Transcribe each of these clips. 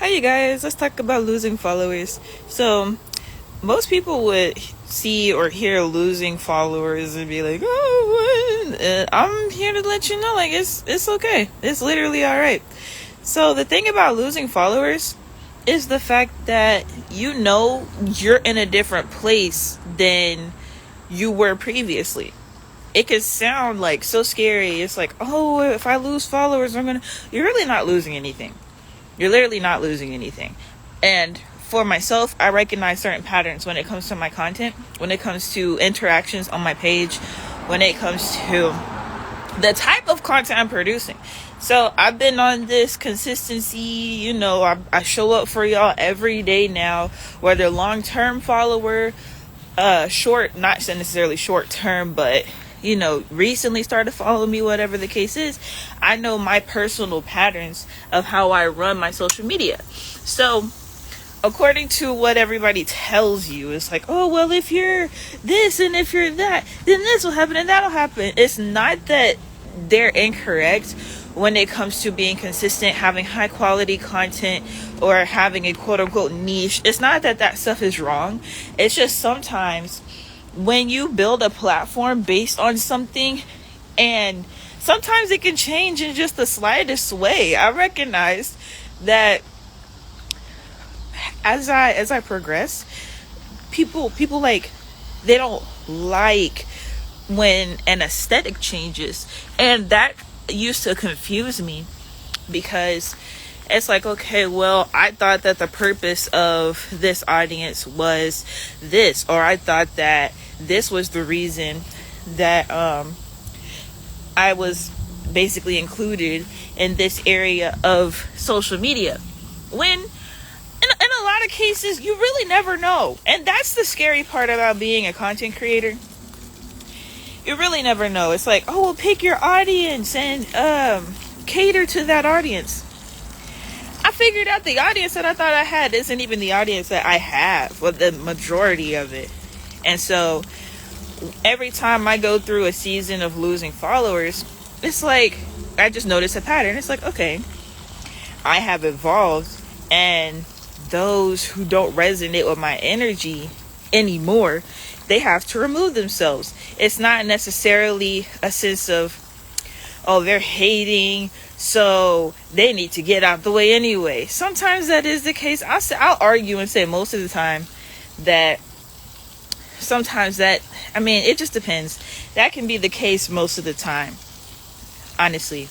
Hi, you guys. Let's talk about losing followers. So, most people would see or hear losing followers and be like, "Oh, what?" I'm here to let you know, like it's okay. It's literally all right. So the thing about losing followers is the fact that you're in a different place than you were previously. It could sound like so scary. It's like, oh, if I lose followers, you're really not losing anything. You're literally not losing anything. And for myself, I recognize certain patterns when it comes to my content, when it comes to interactions on my page, when it comes to the type of content I'm producing. So I've been on this consistency, I show up for y'all every day now, whether long-term follower, short, not necessarily short-term, but recently started following me, whatever the case is. I know my personal patterns of how I run my social media. So according to what everybody tells you, it's like, oh, well, if you're this and if you're that, then this will happen and that'll happen. It's not that they're incorrect when it comes to being consistent, having high quality content, or having a quote unquote niche. It's not that stuff is wrong. It's just sometimes when you build a platform based on something, and sometimes it can change in just the slightest way. I recognize that as I progress, people like, they don't like when an aesthetic changes, and that used to confuse me, because it's like, okay, well, I thought that the purpose of this audience was this, or I thought that this was the reason that I was basically included in this area of social media, when in a lot of cases you really never know. And that's the scary part about being a content creator. You really never know. It's like, oh, well, pick your audience and cater to that audience. I figured out the audience that I thought I had isn't even the audience that I have, or the majority of it. And so every time I go through a season of losing followers, it's like I just notice a pattern. It's like, okay, I have evolved, and those who don't resonate with my energy anymore, they have to remove themselves. It's not necessarily a sense of, oh, they're hating, so they need to get out the way anyway. Sometimes that is the case. I'll argue and say most of the time that sometimes that, it just depends. That can be the case most of the time, honestly.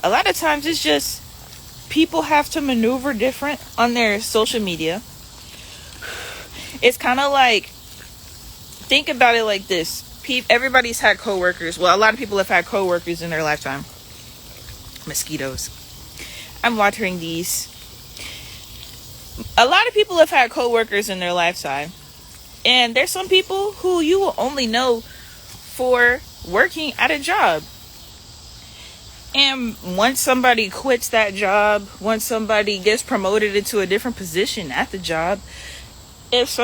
A lot of times it's just people have to maneuver different on their social media. It's kind of like, think about it like this. Everybody's had coworkers. Well, a lot of people have had coworkers in their lifetime. Mosquitoes. I'm watering these. A lot of people have had coworkers in their lifetime. And there's some people who you will only know for working at a job. And once somebody quits that job, once somebody gets promoted into a different position at the job, if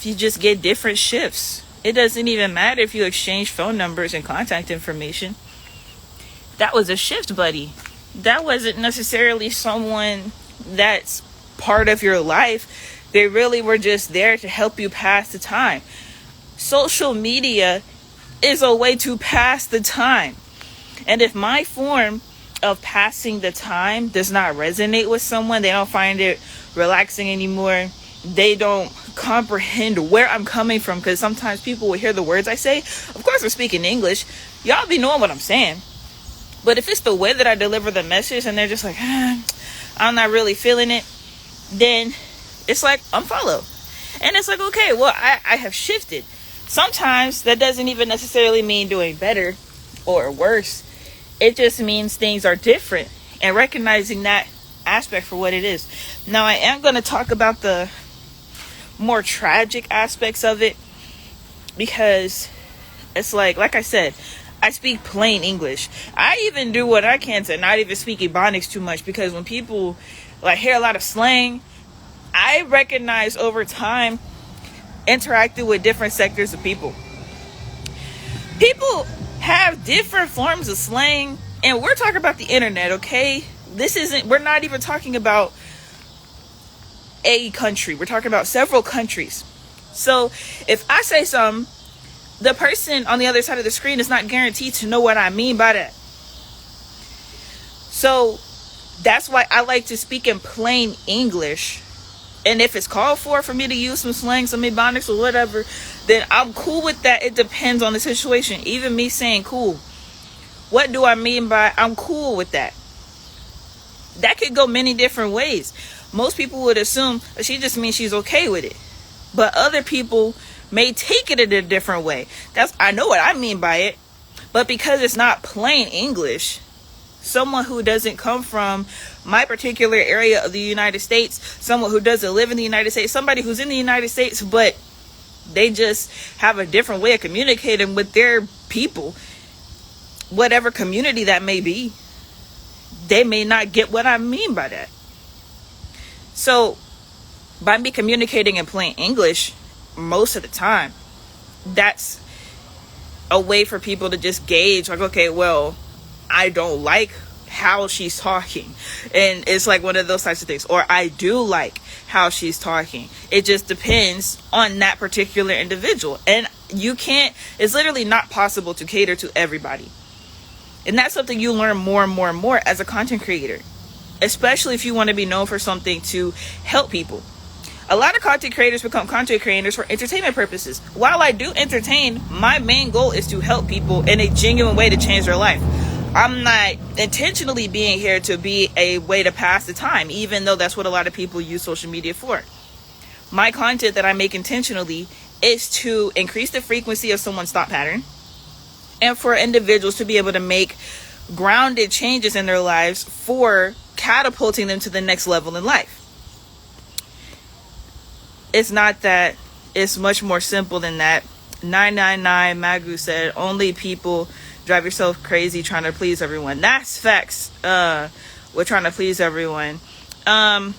you just get different shifts, it doesn't even matter if you exchange phone numbers and contact information. That was a shift buddy. That wasn't necessarily someone that's part of your life. They really were just there to help you pass the time. Social media is a way to pass the time. And if my form of passing the time does not resonate with someone, they don't find it relaxing anymore, they don't comprehend where I'm coming from, because sometimes people will hear the words I say. Of course, I'm speaking English. Y'all be knowing what I'm saying. But if it's the way that I deliver the message and they're just like, I'm not really feeling it, then it's like, unfollow. And it's like, okay, well, I have shifted. Sometimes that doesn't even necessarily mean doing better or worse. It just means things are different, and recognizing that aspect for what it is. Now, I am going to talk about the more tragic aspects of it, because it's like I said, I speak plain English. I even do what I can to not even speak Ebonics too much, because when people hear a lot of slang, I recognize over time interacting with different sectors of people. People have different forms of slang, and we're talking about the internet, okay? we're not even talking about a country. We're talking about several countries. So if I say something, the person on the other side of the screen is not guaranteed to know what I mean by that. So that's why I like to speak in plain English. And if it's called for me to use some slang, some ebonics or whatever, then I'm cool with that. It depends on the situation. Even me saying cool, what do I mean by I'm cool with that? That could go many different ways. Most people would assume that she just means she's okay with it. But other people may take it in a different way. I know what I mean by it. But because it's not plain English, someone who doesn't come from my particular area of the United States, someone who doesn't live in the United States, somebody who's in the United States, but they just have a different way of communicating with their people, whatever community that may be, they may not get what I mean by that. So by me communicating in plain English most of the time, that's a way for people to just gauge, like, okay, well, I don't like how she's talking. And it's like one of those types of things. Or I do like how she's talking. It just depends on that particular individual. And it's literally not possible to cater to everybody. And that's something you learn more and more and more as a content creator. Especially if you want to be known for something to help people. A lot of content creators become content creators for entertainment purposes. While I do entertain, my main goal is to help people in a genuine way to change their life. I'm not intentionally being here to be a way to pass the time, even though that's what a lot of people use social media for. My content that I make intentionally is to increase the frequency of someone's thought pattern and for individuals to be able to make grounded changes in their lives for catapulting them to the next level in life. It's not that. It's much more simple than that. 999 Magu said, only people drive yourself crazy trying to please everyone. That's facts. We're trying to please everyone. And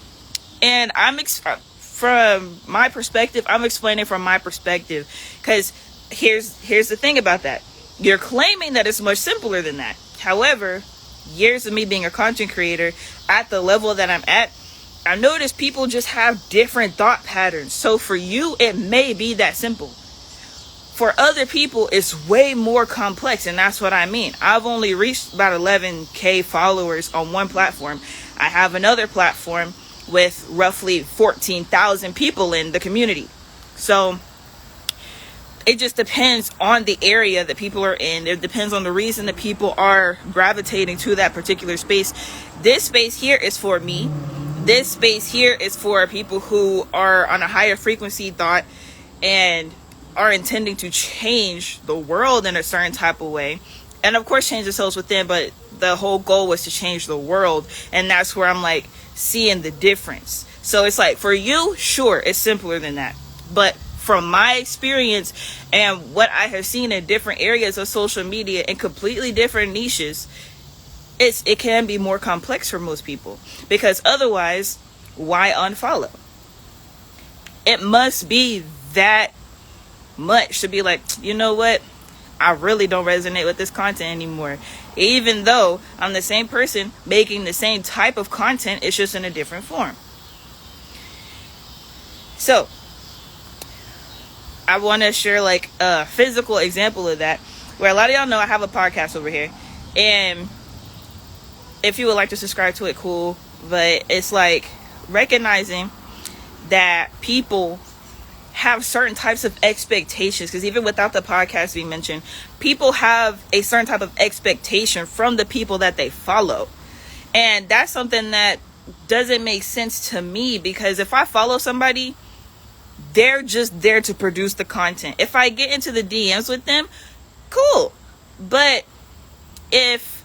from my perspective, I'm explaining from my perspective, because here's the thing about that. You're claiming that it's much simpler than that. However, years of me being a content creator at the level that I'm at, I notice people just have different thought patterns. So for you, it may be that simple. For other people, it's way more complex, and that's what I mean. I've only reached about 11K followers on one platform. I have another platform with roughly 14,000 people in the community. So it just depends on the area that people are in. It depends on the reason that people are gravitating to that particular space. This space here is for me. This space here is for people who are on a higher frequency thought and are intending to change the world in a certain type of way. And of course change themselves within, but the whole goal was to change the world. And that's where I'm like seeing the difference. So it's like for you, sure, it's simpler than that. But from my experience and what I have seen in different areas of social media in completely different niches, it can be more complex for most people, because otherwise, why unfollow? It must be that much to be like, you know what? I really don't resonate with this content anymore. Even though I'm the same person making the same type of content, it's just in a different form. So I want to share like a physical example of that, where a lot of y'all know I have a podcast over here, and if you would like to subscribe to it, cool. But it's like recognizing that people have certain types of expectations, because even without the podcast being mentioned, people have a certain type of expectation from the people that they follow. And that's something that doesn't make sense to me, because if I follow somebody, they're just there to produce the content. If I get into the DMs with them, cool. But if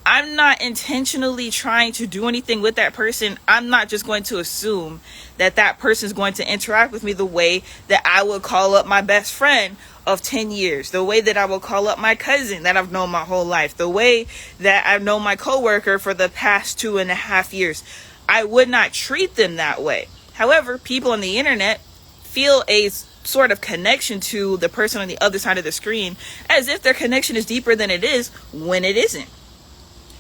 I'm not intentionally trying to do anything with that person, I'm not just going to assume that that person is going to interact with me the way that I would call up my best friend of 10 years, the way that I will call up my cousin that I've known my whole life, the way that I've known my coworker for the past 2.5 years. I would not treat them that way. However, people on the internet feel a sort of connection to the person on the other side of the screen, as if their connection is deeper than it is when it isn't.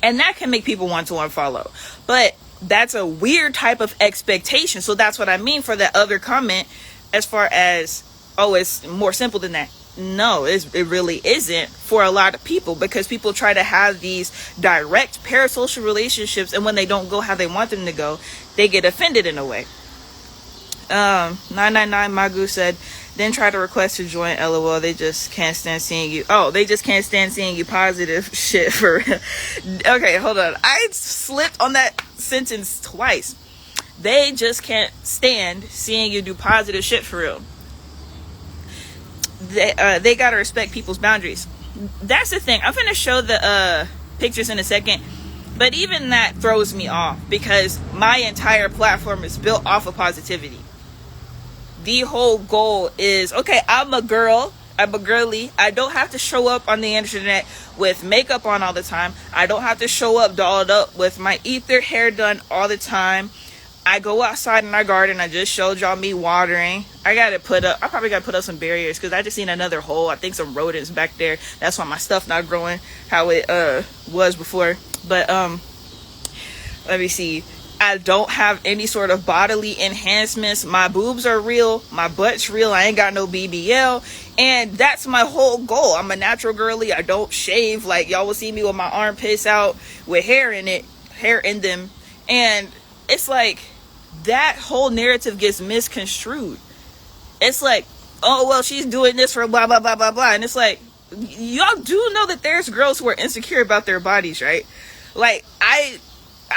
And that can make people want to unfollow. But that's a weird type of expectation. So that's what I mean for that other comment, as far as, oh, it's more simple than that. No, it really isn't for a lot of people, because people try to have these direct parasocial relationships, and when they don't go how they want them to go, they get offended in a way. 999 Magu said, then try to request to join. LOL, they just can't stand seeing you. Oh, they just can't stand seeing you positive. Shit, for real. Okay, hold on. I slipped on that sentence twice. They just can't stand seeing you do positive shit, for real. They gotta respect people's boundaries. That's the thing. I'm gonna show the pictures in a second, but even that throws me off, because my entire platform is built off of positivity. The whole goal is, okay, I'm a girl, I'm a girly. I don't have to show up on the internet with makeup on all the time. I don't have to show up dolled up with my ether hair done all the time. I go outside in our garden. I just showed y'all me watering. I probably gotta put up some barriers, because I just seen another hole. I think some rodents back there. That's why my stuff not growing how it was before. But let me see. I don't have any sort of bodily enhancements. My boobs are real. My butt's real. I ain't got no BBL. And that's my whole goal. I'm a natural girly. I don't shave. Like, y'all will see me with my armpits out with hair in them. And it's like, that whole narrative gets misconstrued. It's like, oh, well, she's doing this for blah, blah, blah, blah, blah. And it's like, y'all do know that there's girls who are insecure about their bodies, right? Like, I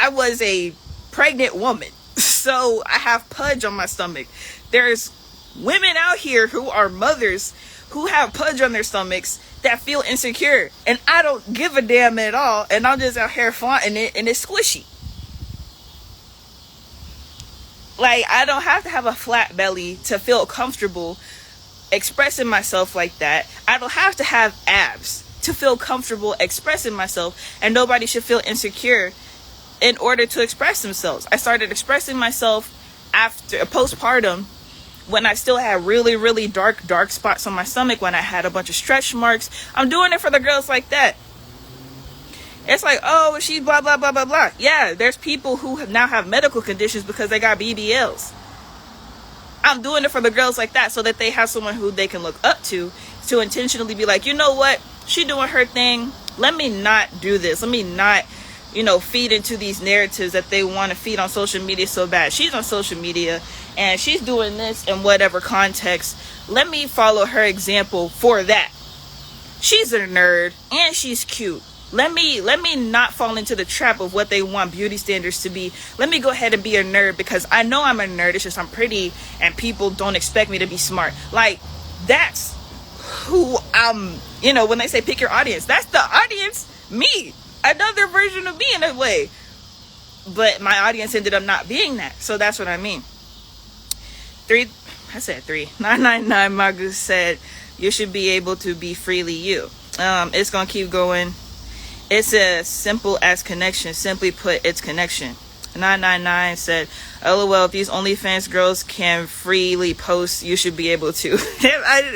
was a pregnant woman, so I have pudge on my stomach. There's women out here who are mothers who have pudge on their stomachs that feel insecure, and I don't give a damn at all, and I'm just out here flaunting it, and it's squishy. Like, I don't have to have a flat belly to feel comfortable expressing myself like that. I don't have to have abs to feel comfortable expressing myself, and nobody should feel insecure in order to express themselves. I started expressing myself after postpartum, when I still had really, really dark spots on my stomach, when I had a bunch of stretch marks. I'm doing it for the girls like that. It's like, oh, she's blah, blah, blah, blah, blah. Yeah, there's people who now have medical conditions because they got BBLs. I'm doing it for the girls like that, so that they have someone who they can look up to intentionally be like, you know what? She doing her thing. Let me not do this. Let me not, feed into these narratives that they want to feed on social media so bad. She's on social media and she's doing this in whatever context. Let me follow her example for that. She's a nerd and she's cute. Let me not fall into the trap of what they want beauty standards to be. Let me go ahead and be a nerd, because I know I'm a nerd. It's just I'm pretty and people don't expect me to be smart. Like, that's who I'm, when they say pick your audience, that's the audience, me. Another version of me in a way. But my audience ended up not being that. So that's what I mean. 999 Magu said, you should be able to be freely you. It's going to keep going. It's as simple as connection. Simply put, it's connection. 999 said, LOL, if these OnlyFans girls can freely post, you should be able to.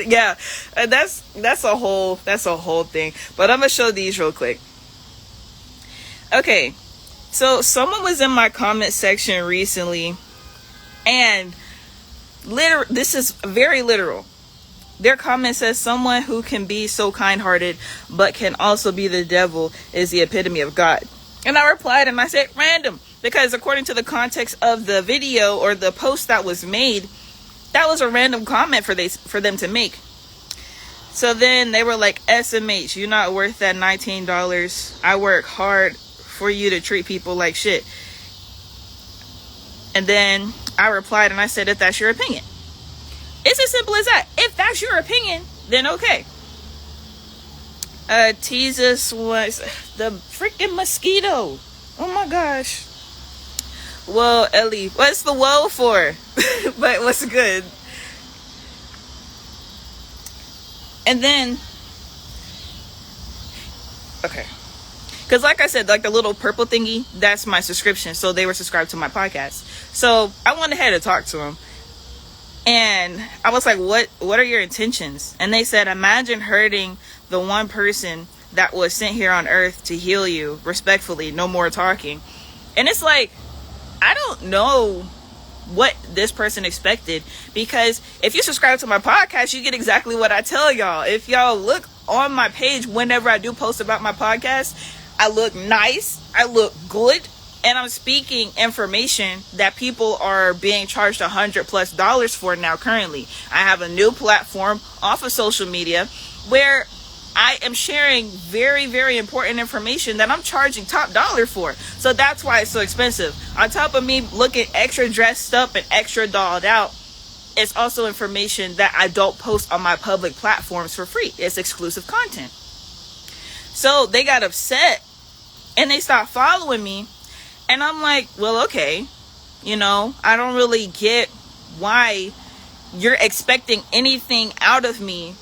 Yeah, that's a whole thing. But I'm going to show these real quick. Okay, so someone was in my comment section recently, and this is very literal. Their comment says, someone who can be so kind-hearted but can also be the devil is the epitome of God. And I replied and I said, random, because according to the context of the video or the post that was made, that was a random comment for them to make. So then they were like, SMH, you're not worth that $19. I work hard for you to treat people like shit. And then I replied and I said, if that's your opinion. It's as simple as that. If that's your opinion, then okay. Jesus was the freaking mosquito. Oh my gosh. Well, Ellie, what's the woe for? But what's good? And then, okay. Because like I said, like the little purple thingy, that's my subscription. So they were subscribed to my podcast. So I went ahead and talked to them. And I was like, what are your intentions? And they said, imagine hurting the one person that was sent here on earth to heal you. Respectfully, no more talking. And it's like, I don't know what this person expected, because if you subscribe to my podcast, you get exactly what I tell y'all. If y'all look on my page whenever I do post about my podcast, I look nice, I look good, and I'm speaking information that people are being charged $100+ for now currently. I have a new platform off of social media where I am sharing very, very important information that I'm charging top dollar for. So that's why it's so expensive. On top of me looking extra dressed up and extra dolled out, it's also information that I don't post on my public platforms for free. It's exclusive content. So they got upset and they stopped following me. And I'm like, well, okay, I don't really get why you're expecting anything out of me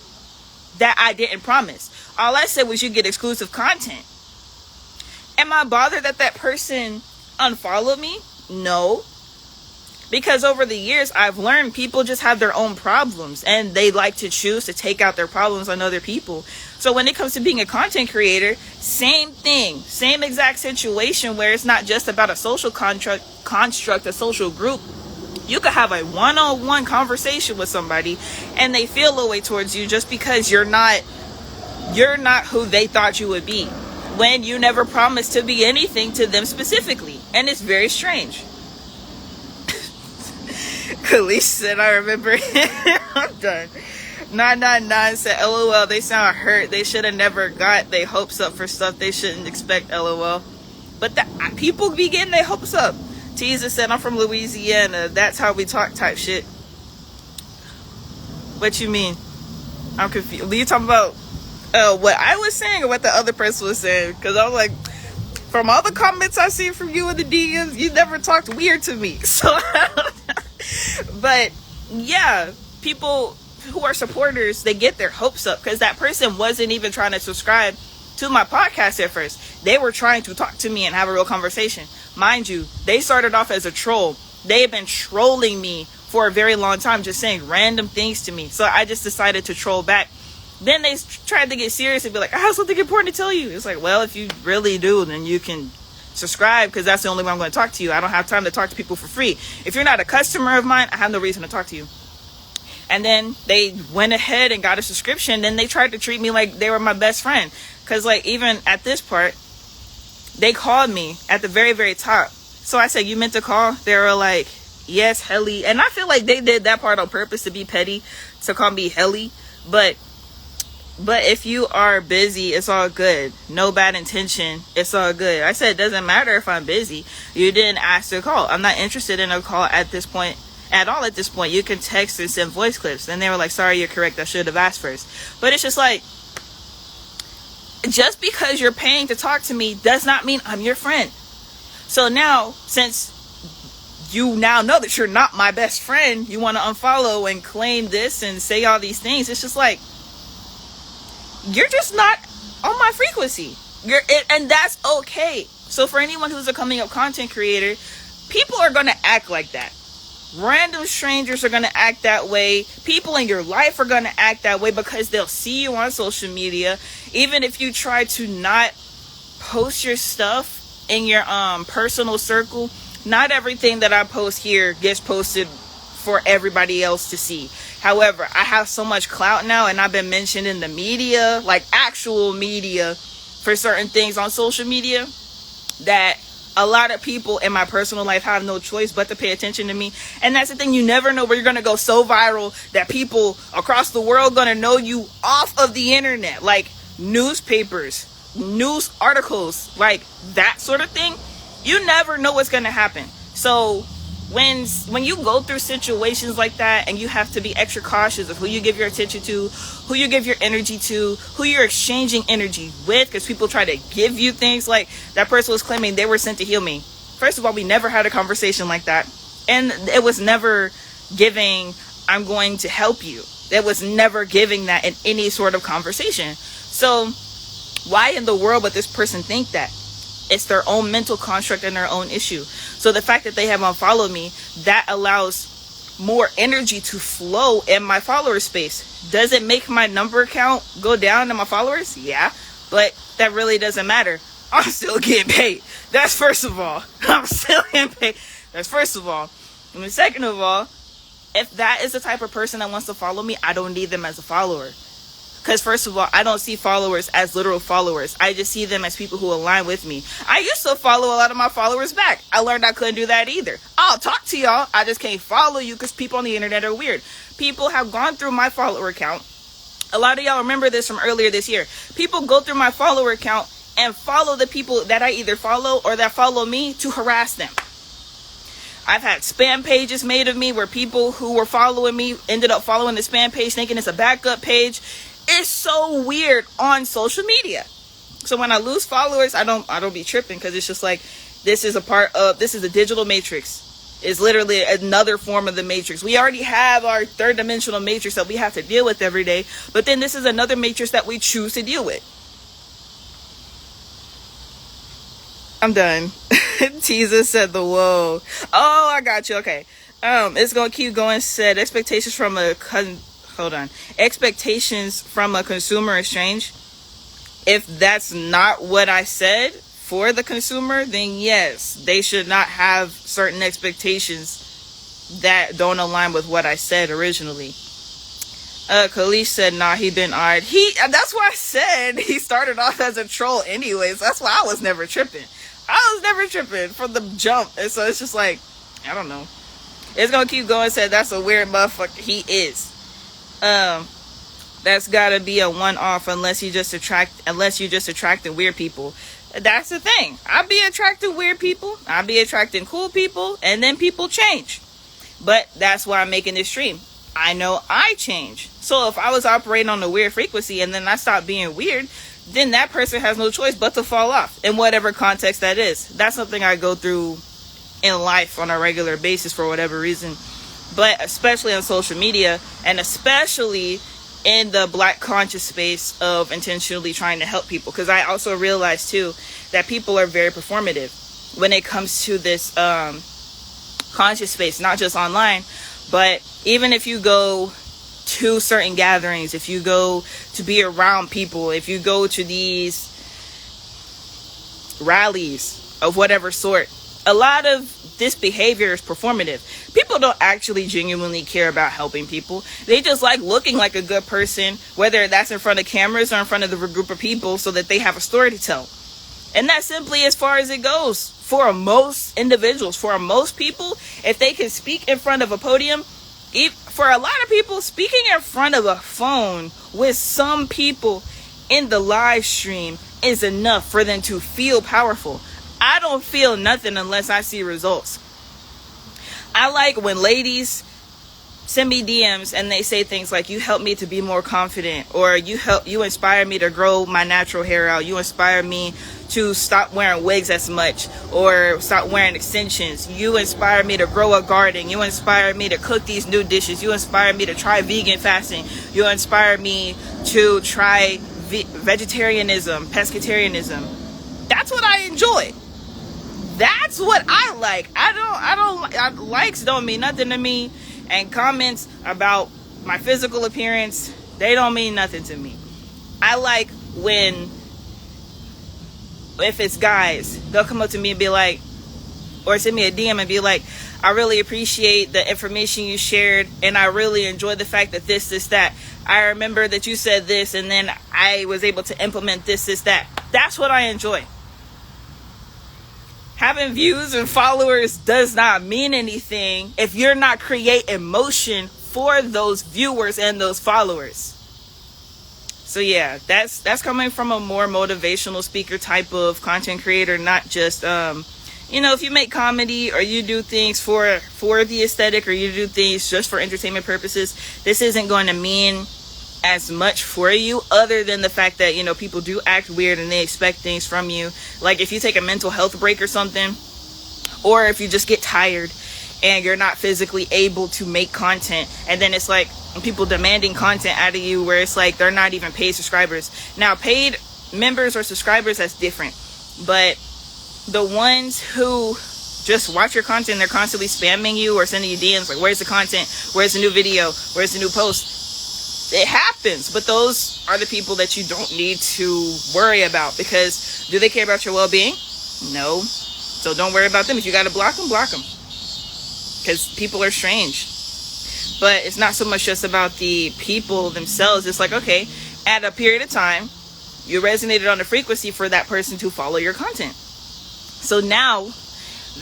that I didn't promise. All I said was you get exclusive content. Am I bothered that that person unfollowed me? No. Because over the years, I've learned people just have their own problems and they like to choose to take out their problems on other people. So when it comes to being a content creator, same thing, same exact situation where it's not just about a social construct, a social group. You could have a one-on-one conversation with somebody and they feel a way towards you just because you're not who they thought you would be, when you never promised to be anything to them specifically. And it's very strange. Khalees said, I remember. I'm done. 999 said, LOL, they sound hurt. They should have never got their hopes up for stuff they shouldn't expect, LOL. But people be getting their hopes up. Teaser said, I'm from Louisiana. That's how we talk type shit. What you mean? I'm confused. Are you talking about what I was saying or what the other person was saying? Because I was like, from all the comments I see from you in the DMs, you never talked weird to me. So, but yeah, people who are supporters, they get their hopes up because that person wasn't even trying to subscribe to my podcast at first. They were trying to talk to me and have a real conversation. Mind you, they started off as a troll. They have been trolling me for a very long time, just saying random things to me. So I just decided to troll back. Then they tried to get serious and be like, I have something important to tell you. It's like, well, if you really do, then you can subscribe, because that's the only way I'm going to talk to you. I don't have time to talk to people for free. If you're not a customer of mine, I have no reason to talk to you. And then they went ahead and got a subscription. Then they tried to treat me like they were my best friend. Because like even at this part, they called me at the very, very top. So I said, you meant to call? They were like, yes, Heli. And I feel like they did that part on purpose to be petty, to call me Heli. But if you are busy, it's all good. No bad intention. It's all good. I said, it doesn't matter if I'm busy. You didn't ask to call. I'm not interested in a call at this point. At all at this point. You can text and send voice clips. And they were like, sorry, you're correct. I should have asked first. But it's just like, just because you're paying to talk to me does not mean I'm your friend. So now, since you now know that you're not my best friend, you want to unfollow and claim this and say all these things. It's just like, you're just not on my frequency. And that's okay. So for anyone who's a coming up content creator, people are going to act like that. Random strangers are going to act that way. People in your life are going to act that way because they'll see you on social media. Even if you try to not post your stuff in your personal circle, not everything that I post here gets posted for everybody else to see. However, I have so much clout now, and I've been mentioned in the media, like actual media, for certain things on social media, that a lot of people in my personal life have no choice but to pay attention to me. And that's the thing, you never know where you're going to go so viral that people across the world going to know you off of the internet, like newspapers, news articles, like that sort of thing. You never know what's going to happen. So when you go through situations like that, and you have to be extra cautious of who you give your attention to, who you give your energy to, who you're exchanging energy with, because people try to give you things. Like that person was claiming they were sent to heal me. First of all, we never had a conversation like that, and it was never giving, I'm going to help you. It was never giving that in any sort of conversation. So why in the world would this person think that? It's their own mental construct and their own issue. So the fact that they have unfollowed me, that allows more energy to flow in my follower space. Does it make my number count go down in my followers? Yeah. But that really doesn't matter. I'm still getting paid. That's first of all. I'm still getting paid. That's first of all. And then second of all, if that is the type of person that wants to follow me, I don't need them as a follower. Because first of all, I don't see followers as literal followers. I just see them as people who align with me. I used to follow a lot of my followers back. I learned I couldn't do that either. I'll talk to y'all. I just can't follow you because people on the internet are weird. People have gone through my follower account. A lot of y'all remember this from earlier this year. People go through my follower account and follow the people that I either follow or that follow me to harass them. I've had spam pages made of me where people who were following me ended up following the spam page thinking it's a backup page. It's so weird on social media. So when I lose followers, I don't be tripping, because it's just like, this is a digital matrix. It's literally another form of the matrix. We already have our third dimensional matrix that we have to deal with every day, but then this is another matrix that we choose to deal with. I'm done. Teaser said the whoa. Oh, I got you. Okay. It's gonna keep going. Said expectations from a consumer exchange. If that's not what I said for the consumer, then yes, they should not have certain expectations that don't align with what I said originally. Kalish said, nah, he been alright. That's why I said he started off as a troll anyways. That's why I was never tripping. I was never tripping from the jump. And so it's just like, I don't know. It's gonna keep going. Said that's a weird motherfucker. He is. That's gotta be a one-off unless you just attracting weird people. That's the thing. I be attracting weird people. I be attracting cool people, and then people change. But that's why I'm making this stream. I know I change. So if I was operating on a weird frequency and then I stopped being weird, then that person has no choice but to fall off in whatever context that is. That's something I go through in life on a regular basis for whatever reason. But especially on social media, and especially in the Black conscious space of intentionally trying to help people. Because I also realize too that people are very performative when it comes to this conscious space, not just online, but even if you go to certain gatherings, if you go to be around people, if you go to these rallies of whatever sort, a lot of this behavior is performative. People don't actually genuinely care about helping people. They just like looking like a good person, whether that's in front of cameras or in front of the group of people, so that they have a story to tell. And that's simply as far as it goes. For most individuals, for most people, if they can speak in front of a podium, for a lot of people, speaking in front of a phone with some people in the live stream is enough for them to feel powerful. I don't feel nothing unless I see results. I like when ladies send me DMs and they say things like, you help me to be more confident, or you inspire me to grow my natural hair out, you inspire me to stop wearing wigs as much or stop wearing extensions, you inspire me to grow a garden, you inspire me to cook these new dishes, you inspire me to try vegan fasting, you inspire me to try vegetarianism, pescatarianism. That's what I enjoy. That's what I like. Likes don't mean nothing to me, and comments about my physical appearance, they don't mean nothing to me. I like when, if it's guys, they'll come up to me and be like, or send me a DM and be like, I really appreciate the information you shared, and I really enjoy the fact that this, that. I remember that you said this, and then I was able to implement this, that. That's what I enjoy. Having views and followers does not mean anything if you're not creating emotion for those viewers and those followers. So yeah, that's coming from a more motivational speaker type of content creator, not just if you make comedy or you do things for the aesthetic, or you do things just for entertainment purposes, this isn't going to mean as much for you, other than the fact that people do act weird and they expect things from you. Like if you take a mental health break or something, or if you just get tired and you're not physically able to make content, and then it's like people demanding content out of you where it's like they're not even paid subscribers. Now paid members or subscribers, that's different, but the ones who just watch your content, they're constantly spamming you or sending you DMs like, where's the content, where's the new video, where's the new post? It happens, but those are the people that you don't need to worry about, because do they care about your well-being? No. So don't worry about them. If you got to block them, because people are strange. But it's not so much just about the people themselves. It's like, okay, at a period of time, you resonated on the frequency for that person to follow your content. So now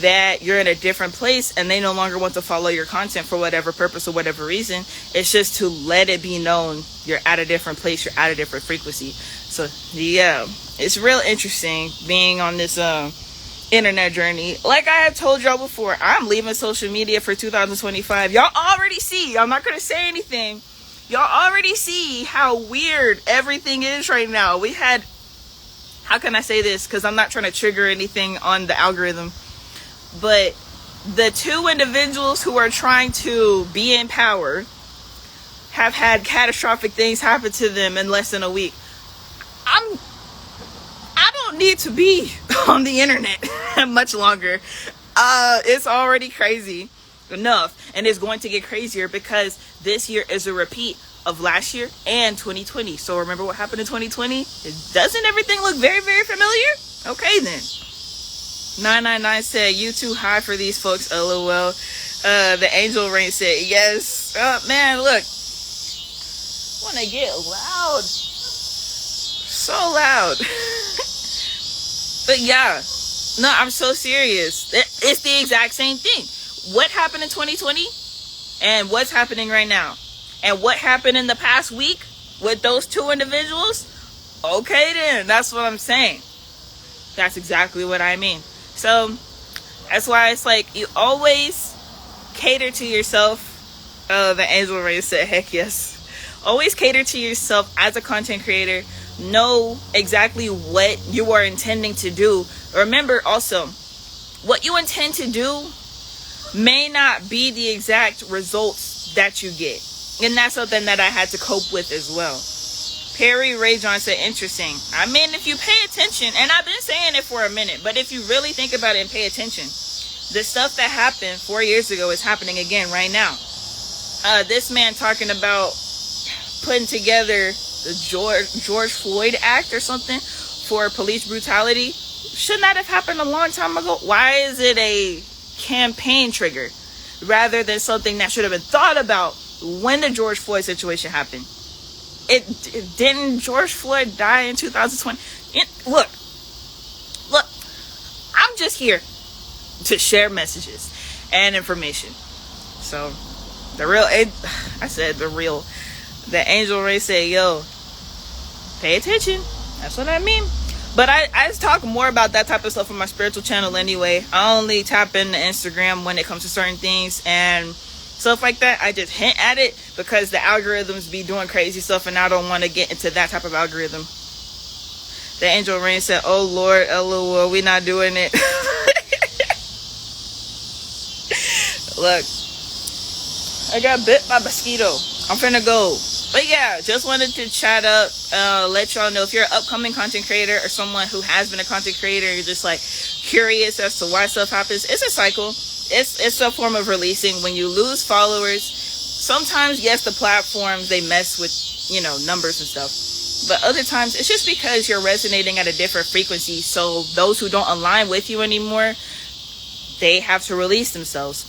that you're in a different place and they no longer want to follow your content for whatever purpose or whatever reason, it's just to let it be known you're at a different place, you're at a different frequency. So yeah, it's real interesting being on this internet journey. Like I have told y'all before, I'm leaving social media for 2025. Y'all already see, I'm not gonna say anything, y'all already see how weird everything is right now. We had, how can I say this, because I'm not trying to trigger anything on the algorithm, but the two individuals who are trying to be in power have had catastrophic things happen to them in less than a week. I don't need to be on the internet much longer. It's already crazy enough, and it's going to get crazier because this year is a repeat of last year and 2020. So remember what happened in 2020? Doesn't everything look very, very familiar? Okay then. 999 said, you too high for these folks, LOL. The Angel Rain said, yes. Man, look. When I get loud. So loud. But yeah. No, I'm so serious. It's the exact same thing. What happened in 2020 and what's happening right now? And what happened in the past week with those two individuals? Okay then, that's what I'm saying. That's exactly what I mean. So that's why it's like you always cater to yourself. The Angel Ray said, heck yes. Always cater to yourself as a content creator. Know exactly what you are intending to do. Remember also, what you intend to do may not be the exact results that you get. And that's something that I had to cope with as well. Perry Ray John said, interesting. I mean, if you pay attention, and I've been saying it for a minute, but if you really think about it and pay attention, the stuff that happened 4 years ago is happening again right now. This man talking about putting together the George Floyd Act or something for police brutality. Shouldn't that have happened a long time ago? Why is it a campaign trigger rather than something that should have been thought about when the George Floyd situation happened? It didn't George Floyd die in 2020? Look, I'm just here to share messages and information. So the Angel Ray said, yo, pay attention. That's what I mean. But I just talk more about that type of stuff on my spiritual channel anyway. I only tap into Instagram when it comes to certain things and stuff like that. I just hint at it because the algorithms be doing crazy stuff and I don't want to get into that type of algorithm. The Angel Rain said, oh Lord, LOL, we not doing it. Look, I got bit by a mosquito. I'm finna go. But yeah, just wanted to chat up, let y'all know if you're an upcoming content creator or someone who has been a content creator, you're just like curious as to why stuff happens. It's a cycle. It's a form of releasing. When you lose followers, sometimes, yes, the platforms, they mess with, numbers and stuff. But other times, it's just because you're resonating at a different frequency. So those who don't align with you anymore, they have to release themselves.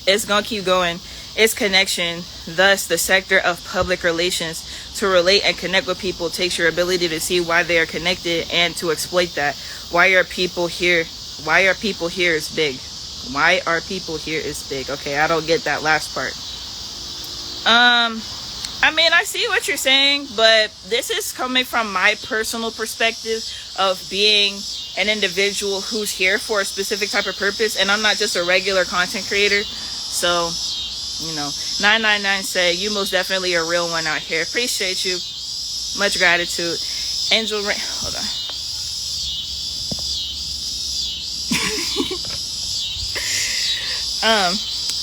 It's going to keep going. It's connection. Thus, the sector of public relations. To relate and connect with people takes your ability to see why they are connected and to exploit that. Why are people here? Why are people here is big. Why are people here is big. Okay, I don't get that last part. I mean, I see what you're saying, but this is coming from my personal perspective of being an individual who's here for a specific type of purpose, and I'm not just a regular content creator. So, 999 said, you most definitely a real one out here. Appreciate you. Much gratitude. Angel Rain, hold on.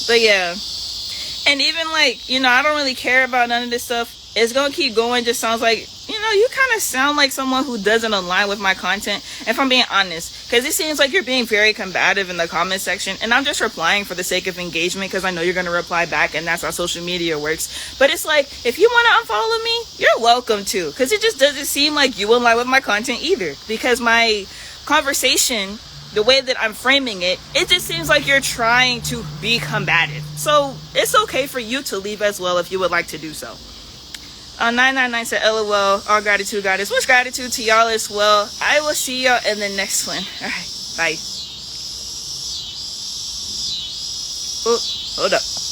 But yeah, and even I don't really care about none of this stuff. It's gonna keep going. Just sounds like, you kind of sound like someone who doesn't align with my content. If I'm being honest, because it seems like you're being very combative in the comment section, and I'm just replying for the sake of engagement because I know you're going to reply back, and that's how social media works. But it's like, if you want to unfollow me, you're welcome to, because it just doesn't seem like you align with my content either, because my conversation, the way that I'm framing it, it just seems like you're trying to be combative. So it's okay for you to leave as well if you would like to do so. 999 said, LOL, all gratitude, goddess. Much gratitude to y'all as well. I will see y'all in the next one. All right, bye. Oh, hold up.